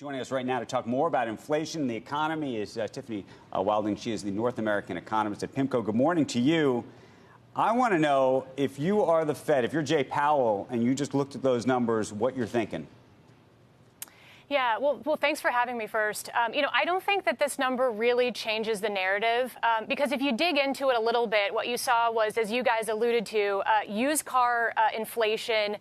Joining us right now to talk more about inflation and the economy is Tiffany Wilding. She is the North American economist at PIMCO. Good morning to you. I want to know, if you are the Fed, if you're Jay Powell and you just looked at those numbers, what you're thinking. Yeah, well, thanks for having me first. I don't think that this number really changes the narrative because if you dig into it a little bit, what you saw was, as you guys alluded to, used car inflation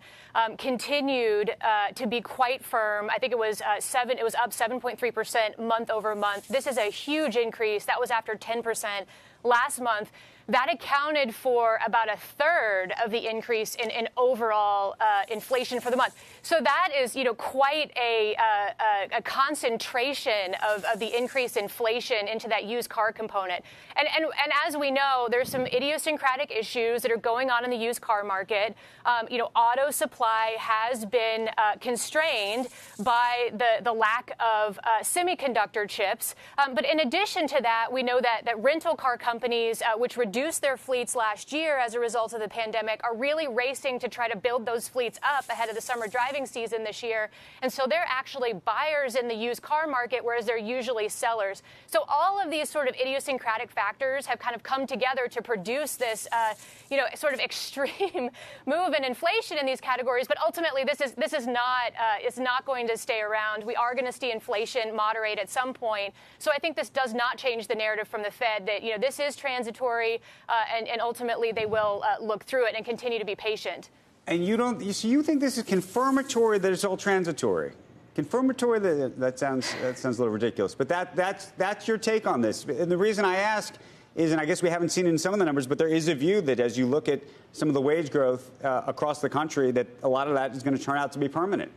continued to be quite firm. I think it was up 7.3% month over month. This is a huge increase. That was after 10% last month. That accounted for about a third of the increase in overall inflation for the month. So that is, quite a concentration of the increased inflation into that used car component. And as we know, there's some idiosyncratic issues that are going on in the used car market. Auto supply has been constrained by the lack of semiconductor chips. But in addition to that, we know that rental car companies, which reduced their fleets last year as a result of the pandemic, are really racing to try to build those fleets up ahead of the summer driving season this year. And so they're actually buyers in the used car market, whereas they're usually sellers. So all of these sort of idiosyncratic factors have kind of come together to produce this, sort of extreme move in inflation in these categories. But ultimately, this is not going to stay around. We are going to see inflation moderate at some point. So I think this does not change the narrative from the Fed that, this is transitory. And ultimately, they will look through it and continue to be patient. And you think this is confirmatory that it's all transitory? Confirmatory that sounds a little ridiculous, but that's your take on this. And the reason I ask is, and I guess we haven't seen it in some of the numbers, but there is a view that as you look at some of the wage growth across the country, that a lot of that is going to turn out to be permanent.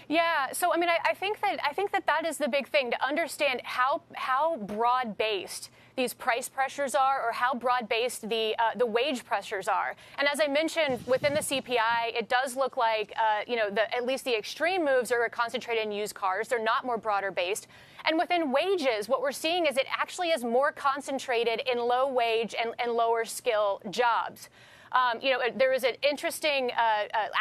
Yeah, so I think that is the big thing, to understand how broad-based these price pressures are, or how broad-based the wage pressures are. And as I mentioned, within the CPI, it does look like at least the extreme moves are concentrated in used cars. They're not more broader-based. And within wages, what we're seeing is it actually is more concentrated in low-wage and lower-skill jobs. There is an interesting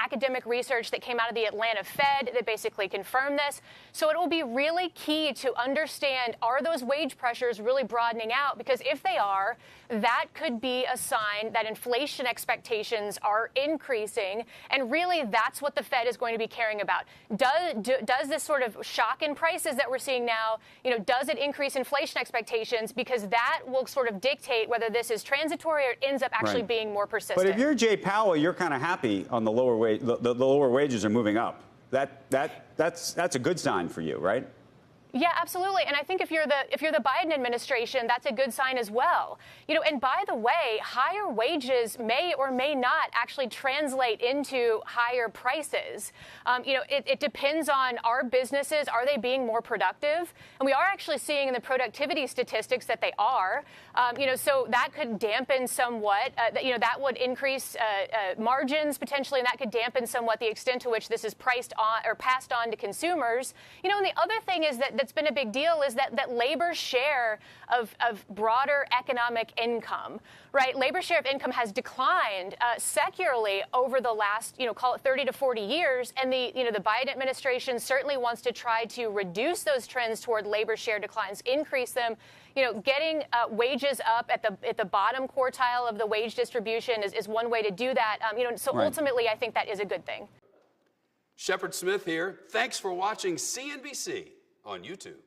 academic research that came out of the Atlanta Fed that basically confirmed this. So it will be really key to understand, are those wage pressures really broadening out? Because if they are, that could be a sign that inflation expectations are increasing. And really, that's what the Fed is going to be caring about. Does this sort of shock in prices that we're seeing now, does it increase inflation expectations? Because that will sort of dictate whether this is transitory or ends up actually being more persistent. But if you're Jay Powell, you're kind of happy on the lower wage. The lower wages are moving up. That's a good sign for you, right? Yeah, absolutely. And I think if you're the Biden administration, that's a good sign as well. And by the way, higher wages may or may not actually translate into higher prices. It depends on our businesses. Are they being more productive? And we are actually seeing in the productivity statistics that they are. So that could dampen somewhat. That would increase margins potentially, and that could dampen somewhat the extent to which this is priced on or passed on to consumers. And the other thing is that's been a big deal is that labor's share of broader economic income, right? Labor's share of income has declined secularly over the last, call it 30 to 40 years. And the Biden administration certainly wants to try to reduce those trends toward labor share declines, increase them. Getting wages up at the bottom quartile of the wage distribution is one way to do that. Ultimately, I think that is a good thing. Shepard Smith here. Thanks for watching CNBC on YouTube.